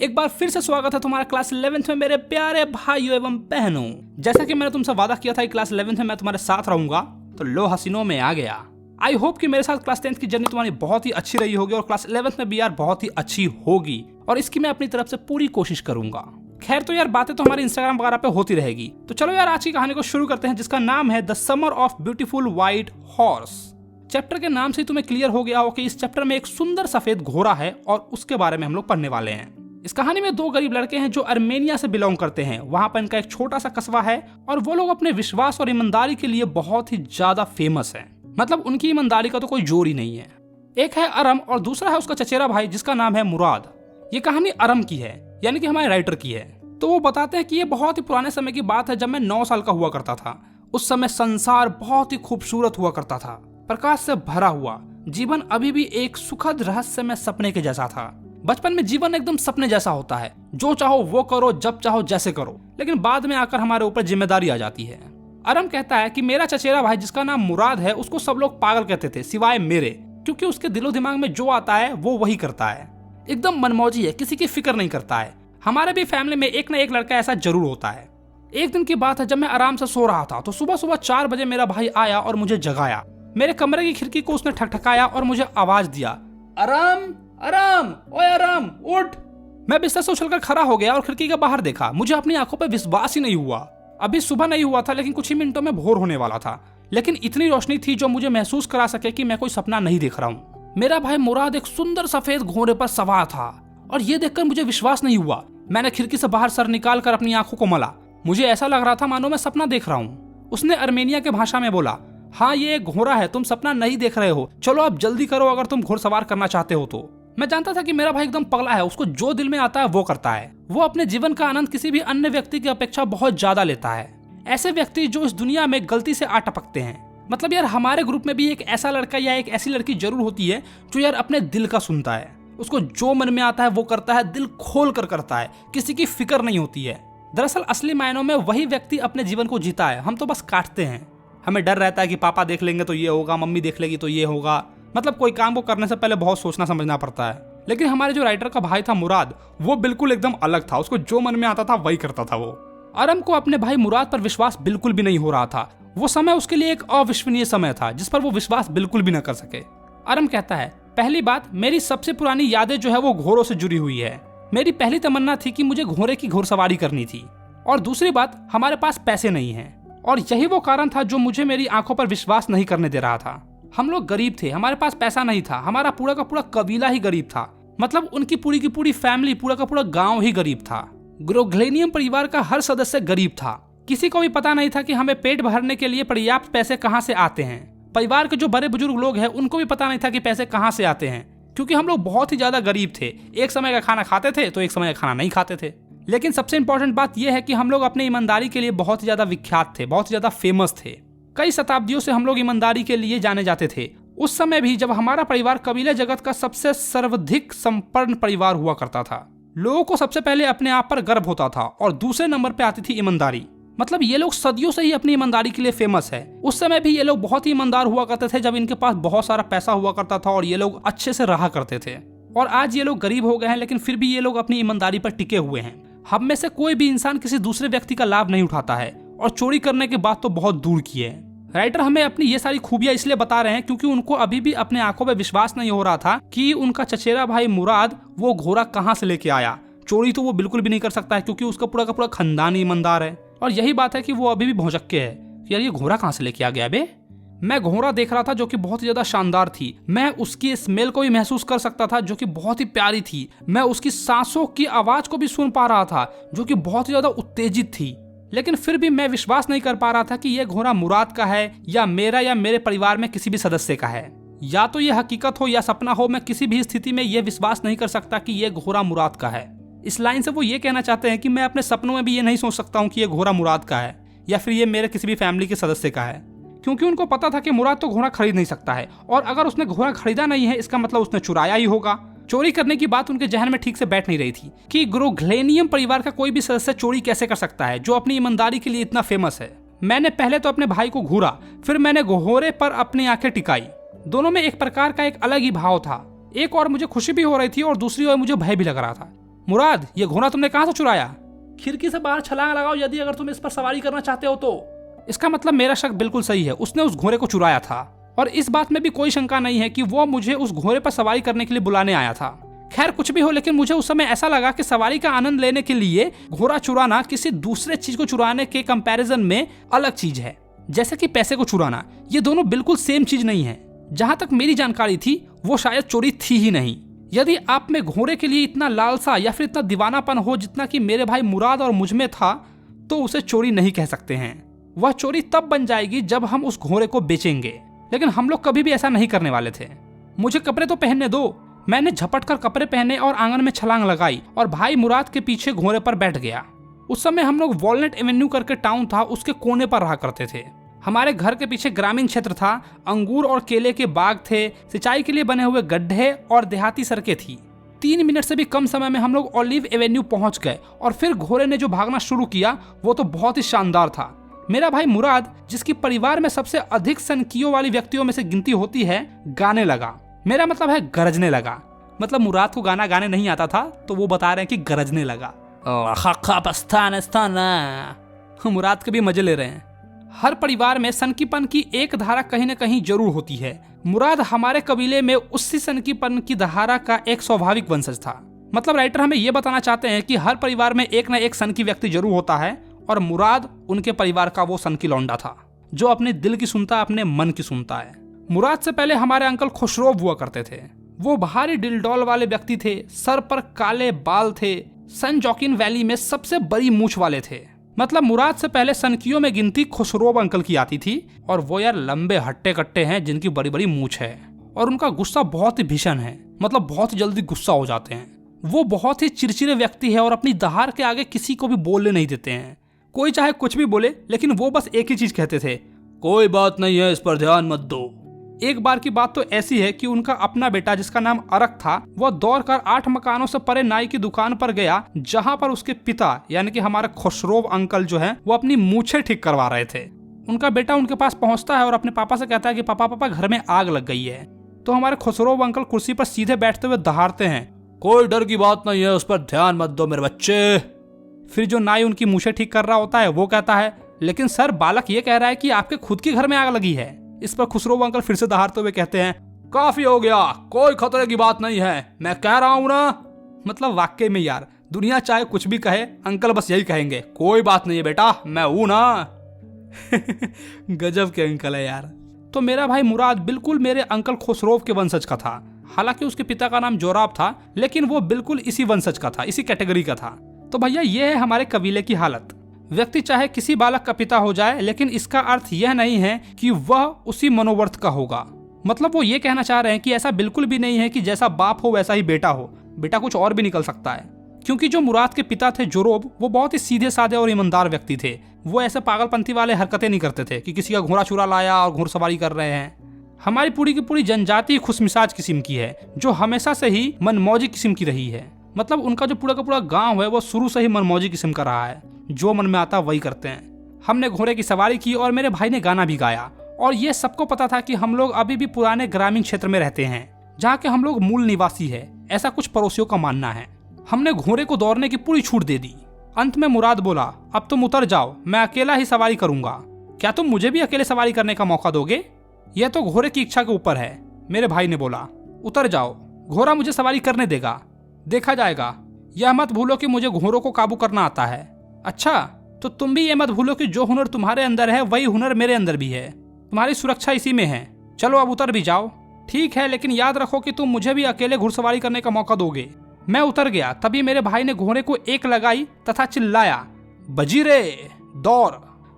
एक बार फिर से स्वागत है तुम्हारा क्लास 11th में मेरे प्यारे भाइयों एवं बहनों। जैसा कि मैंने तुमसे वादा किया था कि क्लास 11th में मैं तुम्हारे साथ रहूंगा, तो लो हसीनों में आ गया। आई होप कि मेरे साथ क्लास 10th की जर्नी तुम्हारी बहुत ही अच्छी रही होगी और क्लास 11th में भी यार बहुत ही अच्छी होगी, और इसकी मैं अपनी तरफ से पूरी कोशिश करूंगा। खैर तो यार बातें तो हमारे इंस्टाग्राम वगैरह पे होती रहेगी, तो चलो यार आज की कहानी को शुरू करते हैं, जिसका नाम है the summer of beautiful white horse. Chapter के नाम से ही तुम्हें क्लियर हो गया हो कि इस चैप्टर में एक सुंदर सफेद घोड़ा है और उसके बारे में हम लोग पढ़ने वाले हैं। इस कहानी में दो गरीब लड़के हैं जो अर्मेनिया से बिलोंग करते हैं। वहां पर इनका एक छोटा सा कस्बा है और वो लोग अपने विश्वास और ईमानदारी के लिए बहुत ही ज्यादा फेमस हैं। मतलब उनकी ईमानदारी का तो कोई जोर ही नहीं है। एक है अरम और दूसरा है उसका चचेरा भाई जिसका नाम है मुराद। ये कहानी अरम की है, यानी कि हमारे राइटर की है। तो वो बताते हैं कि ये बहुत ही पुराने समय की बात है, जब मैं 9 साल का हुआ करता था। उस समय संसार बहुत ही खूबसूरत हुआ करता था, प्रकाश से भरा हुआ। जीवन अभी भी एक सुखद रहस्यमय सपने के जैसा था। बचपन में जीवन एकदम सपने जैसा होता है, जो चाहो वो करो, जब चाहो जैसे करो, लेकिन बाद में आकर हमारे ऊपर जिम्मेदारी आ जाती है। अरम कहता है कि मेरा चचेरा भाई जिसका नाम मुराद है, उसको सब लोग पागल कहते थे सिवाय मेरे, क्योंकि उसके दिलो दिमाग में जो आता है वो वही करता है। एकदम मनमौजी है, किसी की फिक्र नहीं करता है। हमारे भी फैमिली में एक न एक लड़का ऐसा जरूर होता है। एक दिन की बात है, जब मैं आराम से सो रहा था तो सुबह सुबह 4 बजे मेरा भाई आया और मुझे जगाया। मेरे कमरे की खिड़की को उसने ठकठकाया और मुझे आवाज दिया, अरम अरम, ओए अरम उठ। मैं बिस्तर से उछलकर खड़ा हो गया और खिड़की के बाहर देखा। मुझे अपनी आंखों पर विश्वास ही नहीं हुआ। अभी सुबह नहीं हुआ था, लेकिन कुछ ही मिनटों में भोर होने वाला था, लेकिन इतनी रोशनी थी जो मुझे महसूस करा सके कि मैं कोई सपना नहीं देख रहा हूँ। मेरा भाई मुराद एक सुंदर सफेद घोड़े पर सवार था और ये देखकर मुझे विश्वास नहीं हुआ। मैंने खिड़की से बाहर सर निकाल कर अपनी आंखों को मला। मुझे ऐसा लग रहा था मानो मैं सपना देख रहा हूँ। उसने अर्मेनिया के भाषा में बोला, हाँ ये एक घोड़ा है, तुम सपना नहीं देख रहे हो, चलो अब जल्दी करो अगर तुम घुड़सवार करना चाहते हो तो। मैं जानता था कि मेरा भाई एकदम पगला है, उसको जो दिल में आता है वो करता है। वो अपने जीवन का आनंद किसी भी अन्य व्यक्ति की अपेक्षा बहुत ज्यादा लेता है। ऐसे व्यक्ति जो इस दुनिया में गलती से आ टपकते हैं। मतलब यार हमारे ग्रुप में भी एक ऐसा लड़का या एक ऐसी लड़की जरूर होती है जो यार अपने दिल का सुनता है। उसको जो मन में आता है वो करता है, दिल खोल कर करता है, किसी की फिक्र नहीं होती है। दरअसल असली मायनों में वही व्यक्ति अपने जीवन को जीता है, हम तो बस काटते हैं। हमें डर रहता है कि पापा देख लेंगे तो ये होगा, मम्मी देख लेगी तो ये होगा। मतलब कोई काम को करने से पहले बहुत सोचना समझना पड़ता है। लेकिन हमारे जो राइटर का भाई था मुराद, वो बिल्कुल एकदम अलग था। उसको जो मन में आता था वही करता था वो। अरम को अपने भाई मुराद पर विश्वास बिल्कुल भी नहीं हो रहा था। वो समय उसके लिए एक अविश्वसनीय समय था जिस पर वो विश्वास बिल्कुल भी न कर सके। अरम कहता है, पहली बात, मेरी सबसे पुरानी यादें जो है वो घोड़ों से जुड़ी हुई है। मेरी पहली तमन्ना थी कि मुझे घोड़े की घुड़सवारी करनी थी। और दूसरी बात, हमारे पास पैसे नहीं है, और यही वो कारण था जो मुझे मेरी आंखों पर विश्वास नहीं करने दे रहा था। हम लोग गरीब थे, हमारे पास पैसा नहीं था। हमारा पूरा का पूरा कबीला ही गरीब था। मतलब उनकी पूरी की पूरी फैमिली, पूरा का पूरा गांव ही गरीब था। ग्रोग्लेनियम परिवार का हर सदस्य गरीब था। किसी को भी पता नहीं था कि हमें पेट भरने के लिए पर्याप्त पैसे कहां से आते हैं। परिवार के जो बड़े बुजुर्ग लोग हैं उनको भी पता नहीं था कि पैसे कहां से आते हैं, क्योंकि हम लोग बहुत ही ज्यादा गरीब थे। एक समय का खाना खाते थे तो एक समय का खाना नहीं खाते थे। लेकिन सबसे इंपॉर्टेंट बात यह है कि हम लोग अपनी ईमानदारी के लिए बहुत ही ज्यादा विख्यात थे, बहुत ही ज्यादा फेमस थे। कई शताब्दियों से हम लोग ईमानदारी के लिए जाने जाते थे। उस समय भी जब हमारा परिवार कबीले जगत का सबसे सर्वाधिक संपन्न परिवार हुआ करता था। लोगों को सबसे पहले अपने आप पर गर्व होता था और दूसरे नंबर पे आती थी ईमानदारी। मतलब ये लोग सदियों से ही अपनी ईमानदारी के लिए फेमस है। उस समय भी ये लोग बहुत ही ईमानदार हुआ करते थे, जब इनके पास बहुत सारा पैसा हुआ करता था और ये लोग अच्छे से रहा करते थे। और आज ये लोग गरीब हो गए हैं, लेकिन फिर भी ये लोग अपनी ईमानदारी पर टिके हुए हैं। हम में से कोई भी इंसान किसी दूसरे व्यक्ति का लाभ नहीं उठाता है, और चोरी करने की बात तो बहुत दूर की है। राइटर हमें अपनी ये सारी खूबियां इसलिए बता रहे हैं क्योंकि उनको अभी भी अपने आंखों पे विश्वास नहीं हो रहा था कि उनका चचेरा भाई मुराद वो घोड़ा कहां से लेके आया। चोरी तो वो बिल्कुल भी नहीं कर सकता है, क्योंकि उसका पूरा का पूरा खानदान ईमानदार है। और यही बात है कि वो अभी भी भौचक्के है कि यार ये घोड़ा कहां से लेके आ गया बे। मैं घोड़ा देख रहा था जो कि बहुत ही ज्यादा शानदार थी। मैं उसकी स्मेल को भी महसूस कर सकता था जो कि बहुत ही प्यारी थी। मैं उसकी सांसों की आवाज को भी सुन पा रहा था जो कि बहुत ही ज्यादा उत्तेजित थी। लेकिन फिर भी मैं विश्वास नहीं कर पा रहा था कि यह घोड़ा मुराद का है या मेरे परिवार में किसी भी सदस्य का है। या तो यह हकीकत हो या सपना हो, मैं किसी भी स्थिति में यह विश्वास नहीं कर सकता कि यह घोड़ा मुराद का है। इस लाइन से वो ये कहना चाहते हैं कि मैं अपने सपनों में भी ये नहीं सोच सकता हूँ कि यह घोड़ा मुराद का है या फिर ये मेरे किसी भी फैमिली के सदस्य का है, क्योंकि उनको पता था कि मुराद तो घोड़ा खरीद नहीं सकता है, और अगर उसने घोड़ा खरीदा नहीं है इसका मतलब उसने चुराया ही होगा। चोरी करने की बात उनके जहन में ठीक से बैठ नहीं रही थी कि ग्रोग्लेनियम परिवार का कोई भी सदस्य चोरी कैसे कर सकता है जो अपनी ईमानदारी के लिए इतना फेमस है। मैंने पहले तो अपने भाई को घूरा, फिर मैंने घोड़े पर अपनी आंखें टिकाई। दोनों में एक प्रकार का एक अलग ही भाव था। एक और मुझे खुशी भी हो रही थी और दूसरी ओर मुझे भय भी लग रहा था। मुराद, ये घोड़ा तुमने कहाँ से चुराया? खिड़की से बाहर छलांग लगाओ यदि अगर तुम इस पर सवारी करना चाहते हो तो। इसका मतलब मेरा शक बिल्कुल सही है, उसने उस घोड़े को चुराया था और इस बात में भी कोई शंका नहीं है कि वो मुझे उस घोड़े पर सवारी करने के लिए बुलाने आया था। खैर कुछ भी हो, लेकिन मुझे उस समय ऐसा लगा कि सवारी का आनंद लेने के लिए घोड़ा चुराना किसी दूसरे चीज को चुराने के कंपैरिजन में अलग चीज है, जैसे कि पैसे को चुराना। ये दोनों बिल्कुल सेम चीज नहीं है। जहां तक मेरी जानकारी थी वो शायद चोरी थी ही नहीं। यदि आप में घोड़े के लिए इतना लालसा या फिर इतना दीवानापन हो जितना कि मेरे भाई मुराद और मुझ में था, तो उसे चोरी नहीं कह सकते हैं। वह चोरी तब बन जाएगी जब हम उस घोड़े को बेचेंगे, लेकिन हम लोग कभी भी ऐसा नहीं करने वाले थे। मुझे कपड़े तो पहनने दो। मैंने झपट कर कपड़े पहने और आंगन में छलांग लगाई और भाई मुराद के पीछे घोड़े पर बैठ गया। उस समय हम लोग वॉलनट एवेन्यू करके टाउन था, उसके कोने पर रहा करते थे। हमारे घर के पीछे ग्रामीण क्षेत्र था, अंगूर और केले के बाग थे, सिंचाई के लिए बने हुए गड्ढे और देहाती सड़कें थी। 3 मिनट से भी कम समय में हम लोग ऑलिव एवेन्यू पहुंच गए और फिर घोड़े ने जो भागना शुरू किया वो तो बहुत ही शानदार था। मेरा भाई मुराद, जिसकी परिवार में सबसे अधिक सनकियों वाली व्यक्तियों में से गिनती होती है, गाने लगा। मेरा मतलब है गरजने लगा। मतलब मुराद को गाना गाने नहीं आता था तो वो बता रहे हैं कि गरजने लगा। मुराद के भी मजे ले रहे हैं। हर परिवार में सनकीपन की एक धारा कहीं न कहीं जरूर होती है। मुराद हमारे कबीले में उसी सनकीपन की धारा का एक स्वाभाविक वंशज था। मतलब राइटर हमें यह बताना चाहते हैं कि हर परिवार में एक न एक सनकी व्यक्ति जरूर होता है और मुराद उनके परिवार का वो सनकी लौंडा था जो अपने दिल की सुनता, अपने मन की सुनता है। मुराद से पहले हमारे अंकल खुशरोब हुआ करते थे। वो भारी डिलडॉल वाले व्यक्ति थे, सर पर काले बाल थे, सन जॉकिन वैली में सबसे बड़ी मूछ वाले थे। मतलब मुराद से पहले सनकियों में गिनती खुशरोब अंकल की आती थी और वो यार लंबे हट्टे कट्टे हैं जिनकी बड़ी बड़ी मूछ है और उनका गुस्सा बहुत ही भीषण है। मतलब बहुत जल्दी गुस्सा हो जाते हैं। वो बहुत ही चिड़चिड़े व्यक्ति है और अपनी दहाड़ के आगे किसी को भी बोलने नहीं देते हैं। कोई चाहे कुछ भी बोले, लेकिन वो बस एक ही चीज कहते थे, कोई बात नहीं है, इस पर ध्यान मत दो। एक बार की बात तो ऐसी है कि उनका अपना बेटा जिसका नाम अरक था, वह दौड़कर 8 मकानों से परे नाई की दुकान पर गया जहां पर उसके पिता यानी कि हमारे खुशरोब अंकल जो हैं वो अपनी मूछें ठीक करवा रहे थे। उनका बेटा उनके पास पहुंचता है और अपने पापा से कहता है कि पापा घर में आग लग गई है। तो हमारे खुशरोब अंकल कुर्सी पर सीधे बैठते हुए दहाड़ते हैं, कोई डर की बात नहीं है, उस पर ध्यान मत दो मेरे बच्चे। फिर जो नाई उनकी मूछें ठीक कर रहा होता है वो कहता है, लेकिन सर बालक ये कह रहा है कि आपके खुद के घर में आग लगी है। इस पर खुशरोब अंकल फिर से दहाड़ते हुए कहते हैं, काफी हो गया, कोई खतरे की बात नहीं है, मैं कह रहा हूं ना। मतलब वाकई में यार, दुनिया चाहे कुछ भी कहे, अंकल बस यही कहेंगे, कोई बात नहीं है बेटा, मैं हूं ना। गजब के अंकल है यार। तो मेरा भाई मुराद बिल्कुल मेरे अंकल खुशरोब के वंशज का था। हालांकि उसके पिता का नाम जोराब था, लेकिन वो बिल्कुल इसी वंशज का था, इसी कैटेगरी का था। तो भैया ये है हमारे कबीले की हालत। व्यक्ति चाहे किसी बालक का पिता हो जाए, लेकिन इसका अर्थ यह नहीं है कि वह उसी मनोवर्त का होगा। मतलब वो ये कहना चाह रहे हैं कि ऐसा बिल्कुल भी नहीं है कि जैसा बाप हो वैसा ही बेटा हो। बेटा कुछ और भी निकल सकता है। क्योंकि जो मुराद के पिता थे जोरोब, वो बहुत ही सीधे साधे और ईमानदार व्यक्ति थे। वो ऐसे पागलपंथी वाले हरकतें नहीं करते थे कि किसी का घोड़ा चुरा लाया और घुड़सवारी कर रहे हैं। हमारी पूरी की पूरी जनजाति खुशमिजाज किस्म की है, जो हमेशा से ही मनमौजी किस्म की रही है। मतलब उनका जो पूरा का पूरा गांव है वो शुरू से ही मनमौजी किस्म का रहा है, जो मन में आता वही करते हैं। हमने घोड़े की सवारी की और मेरे भाई ने गाना भी गाया और ये सबको पता था कि हम लोग अभी भी पुराने ग्रामीण क्षेत्र में रहते हैं, जहाँ के हम लोग मूल निवासी है, ऐसा कुछ पड़ोसियों का मानना है। हमने घोड़े को दौड़ने की पूरी छूट दे दी। अंत में मुराद बोला, अब तुम उतर जाओ, मैं अकेला ही सवारी करूंगा। क्या तुम मुझे भी अकेले सवारी करने का मौका दोगे? यह तो घोड़े की इच्छा के ऊपर है। मेरे भाई ने बोला, उतर जाओ, घोड़ा मुझे सवारी करने देगा, देखा जाएगा। यह मत भूलो कि मुझे घोड़ों को काबू करना आता है। अच्छा, तो तुम भी ये मत भूलो कि जो हुनर तुम्हारे अंदर है वही हुनर मेरे अंदर भी है। तुम्हारी सुरक्षा इसी में है। चलो अब उतर भी जाओ। ठीक है, लेकिन याद रखो कि तुम मुझे भी अकेले घुड़सवारी करने का मौका दोगे। मैं उतर गया। तभी मेरे भाई ने घोड़े को एक लगाई तथा चिल्लाया, बजीरे दौड़।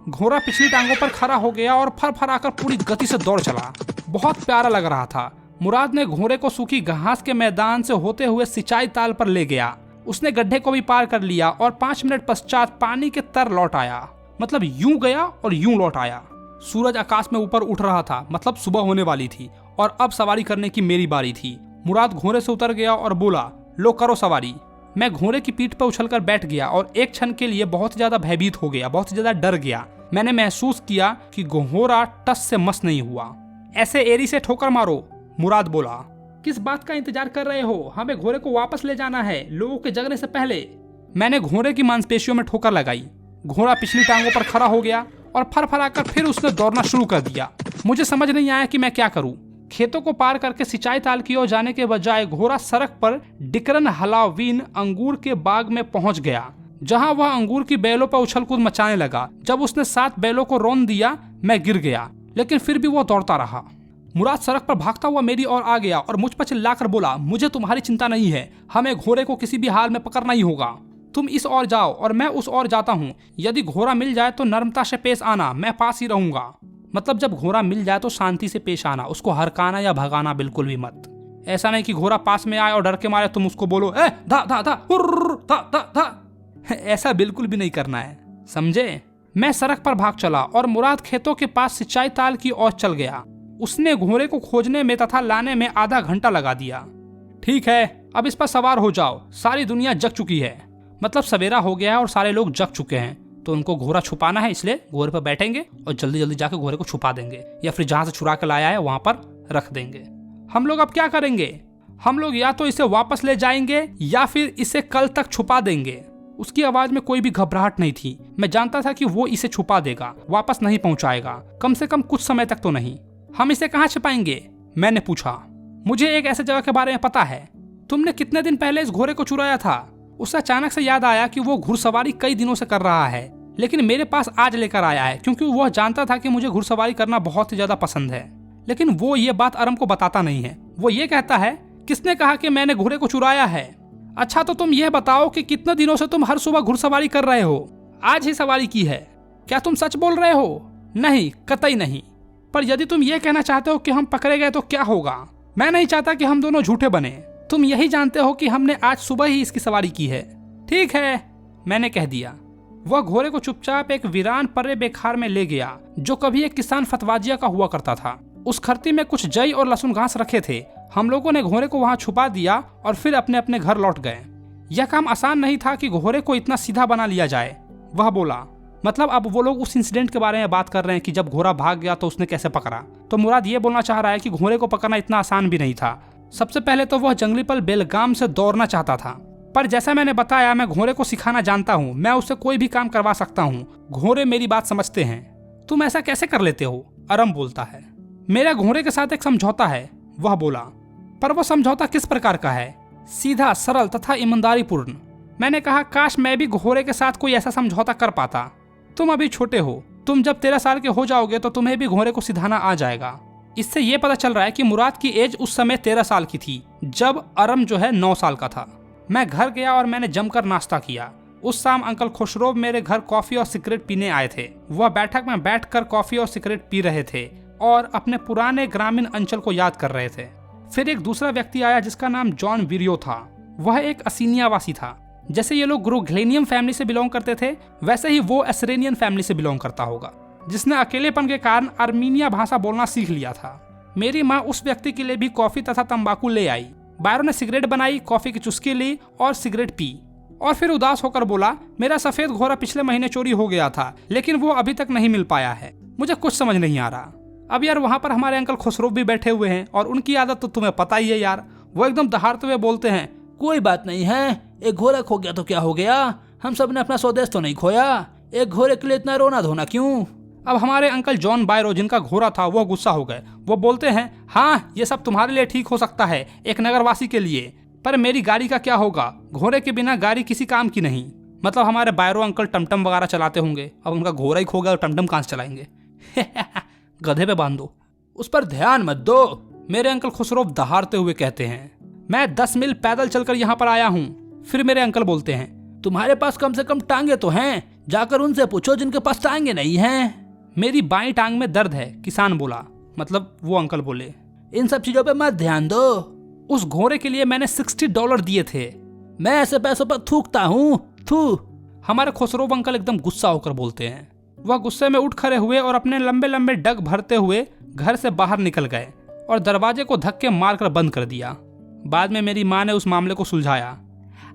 घोड़ा पिछली टांगों पर खड़ा हो गया और फरफराकर पूरी गति से दौड़ चला। बहुत प्यारा लग रहा था। मुराद ने घोड़े को सूखी घास के मैदान से होते हुए सिंचाई ताल पर ले गया। उसने गड्ढे को भी पार कर लिया और 5 मिनट पश्चात पानी के तर लौट आया। मतलब यूं गया और यूं लौट आया। सूरज आकाश में ऊपर उठ रहा था, मतलब सुबह होने वाली थी और अब सवारी करने की मेरी बारी थी। मुराद घोड़े से उतर गया और बोला, लो करो सवारी। मैं घोड़े की पीठ पर उछलकर बैठ गया और एक क्षण के लिए बहुत ज्यादा भयभीत हो गया, बहुत ज्यादा डर गया। मैंने महसूस किया कि घोड़ा टस से मस नहीं हुआ। ऐसे एरी से ठोकर मारो, मुराद बोला। किस बात का इंतजार कर रहे हो? हमें घोड़े को वापस ले जाना है लोगों के जगने से पहले। मैंने घोड़े की मांसपेशियों में ठोकर लगाई। घोड़ा पिछली टांगों पर खड़ा हो गया और फरफराकर फिर उसने दौड़ना शुरू कर दिया। मुझे समझ नहीं आया कि मैं क्या करूं। खेतों को पार करके सिंचाई ताल की ओर जाने के बजाय घोड़ा सड़क पर डिकरन हलावीन अंगूर के बाग में पहुंच गया, जहां वह अंगूर की बेलों पर उछल कूद मचाने लगा। जब उसने 7 बेलों को रौंद दिया, मैं गिर गया, लेकिन फिर भी वो दौड़ता रहा। मुराद सड़क पर भागता हुआ मेरी ओर आ गया और मुझ पर चिल्लाकर बोला, मुझे तुम्हारी चिंता नहीं है, हमें घोड़े को किसी भी हाल में पकड़ना ही होगा। तुम इस ओर जाओ और मैं उस ओर जाता हूँ। यदि घोड़ा मिल जाए तो नर्मता से पेश आना, मैं पास ही रहूंगा। मतलब जब घोड़ा मिल जाए तो शांति से पेश आना, उसको हरकाना या भगाना बिल्कुल भी मत। ऐसा नहीं कि घोड़ा पास में आए और डर के मारे तुम उसको बोलो, ए धा धा धा हुर्र धा धा धा। ऐसा बिल्कुल भी नहीं करना है, समझे? मैं सड़क पर भाग चला और मुराद खेतों के पास सिंचाई ताल की ओर चल गया। उसने घोड़े को खोजने में तथा लाने में आधा घंटा लगा दिया। ठीक है, अब इस पर सवार हो जाओ, सारी दुनिया जग चुकी है। मतलब सवेरा हो गया है और सारे लोग जग चुके हैं, तो उनको घोड़ा छुपाना है, इसलिए घोड़े पर बैठेंगे और जल्दी जल्दी जाकर घोड़े को छुपा देंगे, या फिर जहां से चुरा कर लाया है वहां पर रख देंगे। हम लोग अब क्या करेंगे? हम लोग या तो इसे वापस ले जाएंगे या फिर इसे कल तक छुपा देंगे। उसकी आवाज में कोई भी घबराहट नहीं थी। मैं जानता था कि वो इसे छुपा देगा, वापस नहीं पहुंचाएगा, कम से कम कुछ समय तक तो नहीं। हम इसे कहाँ छिपाएंगे? मैंने पूछा। मुझे एक ऐसे जगह के बारे में पता है। तुमने कितने दिन पहले इस घोड़े को चुराया था? उसे अचानक से याद आया कि वो घुड़सवारी कई दिनों से कर रहा है, लेकिन मेरे पास आज लेकर आया है, क्योंकि वह जानता था कि मुझे घुड़सवारी करना बहुत ही ज्यादा पसंद है। लेकिन वो ये बात अरम को बताता नहीं है। वो ये कहता है, किसने कहा कि मैंने घोड़े को चुराया है? अच्छा तो तुम यह बताओ कि कितने दिनों से तुम हर सुबह घुड़सवारी कर रहे हो? आज ही सवारी की है? क्या तुम सच बोल रहे हो? नहीं, कतई नहीं। पर यदि तुम ये कहना चाहते हो कि हम पकड़े गए तो क्या होगा? मैं नहीं चाहता कि हम दोनों झूठे बने। तुम यही जानते हो कि हमने आज सुबह ही इसकी सवारी की है। ठीक है, मैंने कह दिया। वह घोड़े को चुपचाप एक वीरान पर्रे बेखार में ले गया, जो कभी एक किसान फतवाजिया का हुआ करता था। उस खर्ती में कुछ जई और लहसुन घास रखे थे। हम लोगों ने घोड़े को वहां छुपा दिया और फिर अपने अपने घर लौट गए। यह काम आसान नहीं था कि घोड़े को इतना सीधा बना लिया जाए, वह बोला। मतलब अब वो लोग उस इंसिडेंट के बारे में बात कर रहे हैं कि जब घोड़ा भाग गया तो उसने कैसे पकड़ा। तो मुराद ये बोलना चाह रहा है कि घोड़े को पकड़ना इतना आसान भी नहीं था। सबसे पहले तो वह जंगली पल बेलगाम से दौड़ना चाहता था, पर जैसा मैंने बताया, मैं घोड़े को सिखाना जानता हूँ। मैं उससे कोई भी काम करवा सकता हूँ। घोड़े मेरी बात समझते हैं। तुम ऐसा कैसे कर लेते हो? अरम बोलता है। मेरा घोड़े के साथ एक समझौता है, वह बोला। पर वो समझौता किस प्रकार का है? सीधा, सरल तथा ईमानदारी पूर्ण। मैंने कहा, काश मैं भी घोड़े के साथ कोई ऐसा समझौता कर पाता। तुम अभी छोटे हो। तुम जब 13 साल के हो जाओगे तो तुम्हें भी घोड़े को सिधाना आ जाएगा। इससे ये पता चल रहा है कि मुराद की एज उस समय 13 साल की थी, जब अरम जो है 9 साल का था। मैं घर गया और मैंने जमकर नाश्ता किया। उस शाम अंकल खुशरोब मेरे घर कॉफी और सिगरेट पीने आए थे। वह बैठक में बैठकर कॉफी और सिगरेट पी रहे थे और अपने पुराने ग्रामीण अंचल को याद कर रहे थे। फिर एक दूसरा व्यक्ति आया जिसका नाम जॉन वीरियो था। वह एक असीनियावासी था। जैसे ये लोग ग्रोग्लेनियम फैमिली से बिलोंग करते थे, वैसे ही वो एसरेनियन फैमिली से बिलोंग करता होगा, जिसने अकेलेपन के कारण आर्मीनिया भाषा बोलना सीख लिया था। मेरी माँ उस व्यक्ति के लिए भी कॉफी तथा तंबाकू ले आई। बायरो ने सिगरेट बनाई, कॉफी की चुस्की ली और सिगरेट पी, और फिर उदास होकर बोला, मेरा सफेद घोड़ा पिछले महीने चोरी हो गया था, लेकिन वो अभी तक नहीं मिल पाया है। मुझे कुछ समझ नहीं आ रहा। अब यार वहाँ पर हमारे अंकल खुसरो भी बैठे हुए हैं और उनकी आदत तो तुम्हें पता ही है यार। वो एकदम दहाड़ते हुए बोलते हैं, कोई बात नहीं है, एक घोड़ा खो गया तो क्या हो गया? हम सब ने अपना स्वदेश तो नहीं खोया। एक घोड़े के लिए इतना रोना धोना क्यों? अब हमारे अंकल जॉन बायरो, जिनका घोड़ा था, वो गुस्सा हो गए। वो बोलते हैं, हाँ ये सब तुम्हारे लिए ठीक हो सकता है, एक नगरवासी के लिए, पर मेरी गाड़ी का क्या होगा? घोड़े के बिना गाड़ी किसी काम की नहीं। मतलब हमारे बायरो अंकल टमटम वगैरह चलाते होंगे, अब उनका घोड़ा ही खो गया और टमटम कहाँ से चलाएंगे? गधे पे बांध दो, उस पर ध्यान मत दो, मेरे अंकल खुसरो दहाड़ते हुए कहते हैं। मैं 10 मील पैदल चलकर यहाँ पर आया हूँ। फिर मेरे अंकल बोलते हैं, तुम्हारे पास कम से कम टांगे तो हैं, जाकर उनसे पूछो जिनके पास टांगे नहीं हैं। मेरी बाईं टांग में दर्द है, किसान बोला। मतलब वो अंकल बोले, इन सब चीजों पे मत ध्यान दो। उस घोड़े के लिए मैंने $60 दिए थे। मैं ऐसे पैसों पर थूकता हूँ, थू। हमारे खुसरो अंकल एकदम गुस्सा होकर बोलते हैं। वह गुस्से में उठ खड़े हुए और अपने लंबे लंबे डग भरते हुए घर से बाहर निकल गए और दरवाजे को धक्के मारकर बंद कर दिया। बाद में मेरी माँ ने उस मामले को सुलझाया।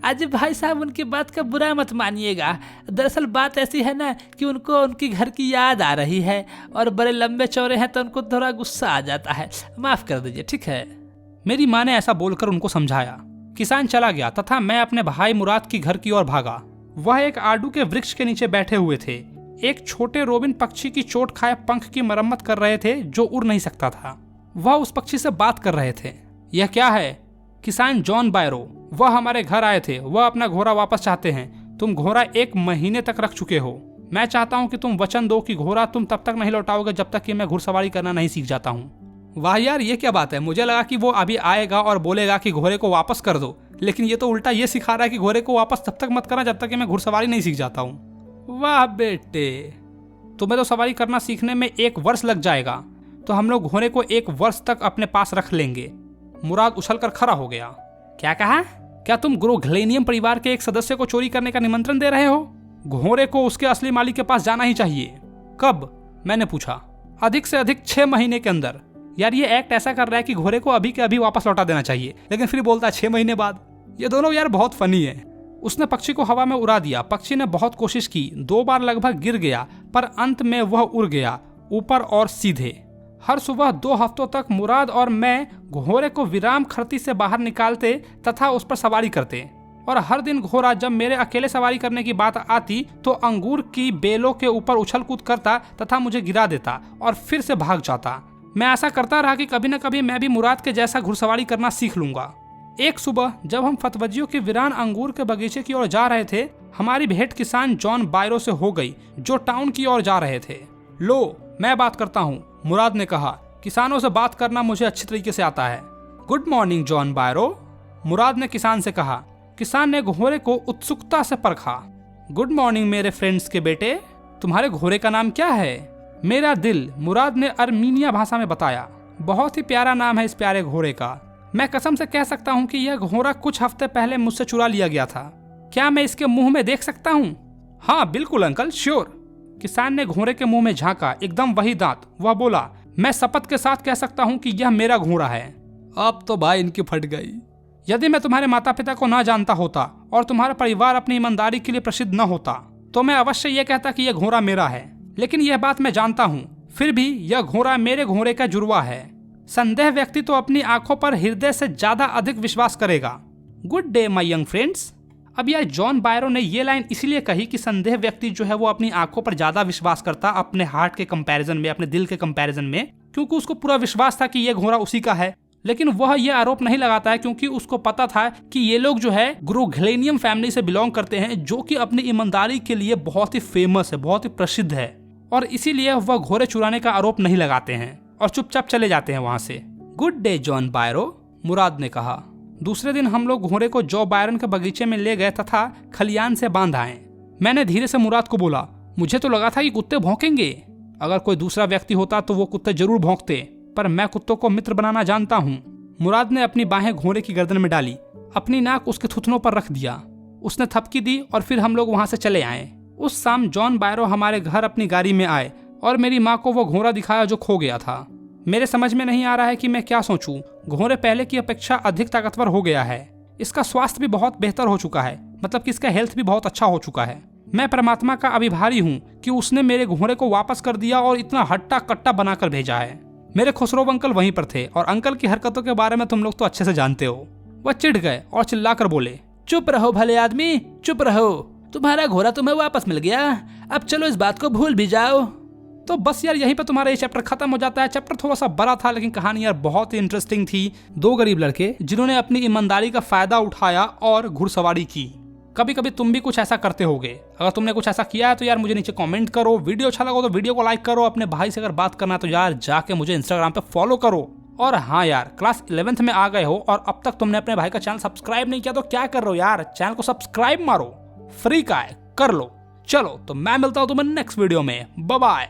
आज भाई साहब उनकी बात का बुरा मत मानिएगा। दरअसल बात ऐसी है ना कि उनको उनकी घर की याद आ रही है और बड़े लंबे चौड़े हैं तो उनको थोड़ा गुस्सा आ जाता है। माफ कर दीजिए, ठीक है? मेरी माँ ने ऐसा बोलकर उनको समझाया। किसान चला गया तथा मैं अपने भाई मुराद की घर की ओर भागा। वह एक आड़ू के वृक्ष के नीचे बैठे हुए थे। एक छोटे रोबिन पक्षी की चोट खाए पंख की मरम्मत कर रहे थे जो उड़ नहीं सकता था। वह उस पक्षी से बात कर रहे थे। यह क्या है? किसान जॉन बायरो, वह हमारे घर आए थे। वह अपना घोड़ा वापस चाहते हैं। तुम घोड़ा 1 महीने तक रख चुके हो। मैं चाहता हूं कि तुम वचन दो कि घोड़ा तुम तब तक नहीं लौटाओगे जब तक कि मैं घुड़सवारी करना नहीं सीख जाता हूं। वाह यार, ये क्या बात है? मुझे लगा कि वो अभी आएगा और बोलेगा कि घोड़े को वापस कर दो, लेकिन ये तो उल्टा ये सिखा रहा है कि घोड़े को वापस तब तक मत करना जब तक कि मैं घुड़सवारी नहीं सीख जाता हूँ। वाह बेटे, तुम्हें तो सवारी करना सीखने में 1 वर्ष लग जाएगा, तो हम लोग घोड़े को 1 वर्ष तक अपने पास रख लेंगे। मुराद उछलकर खड़ा हो गया। क्या कहा? क्या तुम ग्रोग्लेनियम परिवार के एक सदस्य को चोरी करने का निमंत्रण दे रहे हो? घोड़े को उसके असली मालिक के पास जाना ही चाहिए। कब? मैंने पूछा। अधिक से अधिक 6 महीने के अंदर। यार ये एक्ट ऐसा कर रहा है कि घोड़े को अभी के अभी वापस लौटा देना चाहिए, लेकिन फिर बोलता है 6 महीने बाद। ये दोनों यार बहुत फनी है। उसने पक्षी को हवा में उड़ा दिया। पक्षी ने बहुत कोशिश की, 2 बार लगभग गिर गया, पर अंत में वह उड़ गया ऊपर और सीधे। हर सुबह 2 हफ्तों तक मुराद और मैं घोड़े को विराम खरती से बाहर निकालते तथा उस पर सवारी करते, और हर दिन घोड़ा जब मेरे अकेले सवारी करने की बात आती तो अंगूर की बेलों के ऊपर उछल कूद करता तथा मुझे गिरा देता और फिर से भाग जाता। मैं ऐसा करता रहा कि कभी न कभी मैं भी मुराद के जैसा घुड़सवारी करना सीख लूंगा। एक सुबह जब हम फतवजियों के वीरान अंगूर के बगीचे की ओर जा रहे थे, हमारी भेंट किसान जॉन बायरो से हो गई जो टाउन की ओर जा रहे थे। लो, मैं बात करता हूँ, मुराद ने कहा। किसानों से बात करना मुझे अच्छी तरीके से आता है। गुड मॉर्निंग जॉन बायरो, मुराद ने किसान से कहा। किसान ने घोड़े को उत्सुकता से परखा। गुड मॉर्निंग मेरे फ्रेंड्स के बेटे, तुम्हारे घोड़े का नाम क्या है? मेरा दिल, मुराद ने अर्मीनिया भाषा में बताया। बहुत ही प्यारा नाम है इस प्यारे घोड़े का। मैं कसम से कह सकता हूँ कि यह घोड़ा कुछ हफ्ते पहले मुझसे चुरा लिया गया था। क्या मैं इसके मुंह में देख सकता हूँ? हाँ बिल्कुल अंकल, श्योर। किसान ने घोड़े के मुंह में झांका, एकदम वही दांत। वह बोला, मैं शपथ के साथ कह सकता हूँ कि यह मेरा घोड़ा है। अब तो भाई इनकी फट गई। यदि मैं तुम्हारे माता पिता को ना जानता होता और तुम्हारा परिवार अपनी ईमानदारी के लिए प्रसिद्ध न होता तो मैं अवश्य यह कहता कि यह घोड़ा मेरा है, लेकिन यह बात मैं जानता हूँ। फिर भी यह घोड़ा मेरे घोड़े का जुड़वा है। संदेह व्यक्ति तो अपनी आंखों पर हृदय से ज्यादा अधिक विश्वास करेगा। Good day my young friends. अब यार जॉन बायरो ने ये लाइन इसलिए कही कि संदेह व्यक्ति जो है वो अपनी आंखों पर ज्यादा विश्वास करता अपने हार्ट के कंपैरिजन में, अपने दिल के कंपैरिजन में, क्योंकि उसको पूरा विश्वास था कि ये घोड़ा उसी का है। लेकिन वह यह आरोप नहीं लगाता है क्योंकि उसको पता था कि ये लोग जो है ग्रोग्लेनियम फैमिली से बिलोंग करते हैं, जो कि अपनी ईमानदारी के लिए बहुत ही फेमस है, बहुत ही प्रसिद्ध है, और इसीलिए वह घोड़े चुराने का आरोप नहीं लगाते हैं और चुपचाप चले जाते हैं वहां से। गुड डे जॉन बायरो, मुराद ने कहा। दूसरे दिन हम लोग घोड़े को जो बायरन के बगीचे में ले गए तथा खलियान से बांध आए। मैंने धीरे से मुराद को बोला, मुझे तो लगा था कि कुत्ते भौंकेंगे। अगर कोई दूसरा व्यक्ति होता तो वो कुत्ते जरूर भौंकते, पर मैं कुत्तों को मित्र बनाना जानता हूँ। मुराद ने अपनी बाहें घोड़े की गर्दन में डाली, अपनी नाक उसके थुथनों पर रख दिया। उसने थपकी दी और फिर हम लोग वहां से चले आए। उस शाम जॉन बायरो हमारे घर अपनी गाड़ी में आए और मेरी माँ को वो घोड़ा दिखाया जो खो गया था। मेरे समझ में नहीं आ रहा है कि मैं क्या सोचूं। घोड़े पहले की अपेक्षा अधिक ताकतवर हो गया है। इसका स्वास्थ्य भी बहुत बेहतर हो चुका है, मतलब कि इसका हेल्थ भी बहुत अच्छा हो चुका है। मैं परमात्मा का अभिभारी हूँ कि उसने मेरे घोड़े को वापस कर दिया और इतना हट्टा कट्टा बनाकर भेजा है। मेरे खुसरो अंकल वहीं पर थे और अंकल की हरकतों के बारे में तुम लोग तो अच्छे से जानते हो। वह चिढ़ गए और चिल्लाकर बोले, चुप रहो भले आदमी, चुप रहो। तुम्हारा घोड़ा तुम्हें वापस मिल गया, अब चलो इस बात को भूल भी जाओ। तो बस यार यहीं पे तुम्हारा ये चैप्टर खत्म हो जाता है। चैप्टर थोड़ा सा बड़ा था लेकिन कहानी यार बहुत ही इंटरेस्टिंग थी। 2 गरीब लड़के जिन्होंने अपनी ईमानदारी का फायदा उठाया और घुड़सवारी की। कभी कभी तुम भी कुछ ऐसा करते होगे। अगर तुमने कुछ ऐसा किया है तो यार मुझे नीचे कमेंट करो। वीडियो अच्छा लगा तो वीडियो को लाइक करो। अपने भाई से अगर बात करना है तो यार जाके मुझे इंस्टाग्राम पे फॉलो करो। और हाँ यार, क्लास 11th में आ गए हो और अब तक तुमने अपने भाई का चैनल सब्सक्राइब नहीं किया तो क्या कर रहे हो यार, चैनल को सब्सक्राइब मारो, फ्री का है, कर लो। चलो तो मैं मिलता हूँ तुम्हें नेक्स्ट वीडियो में। Bye bye.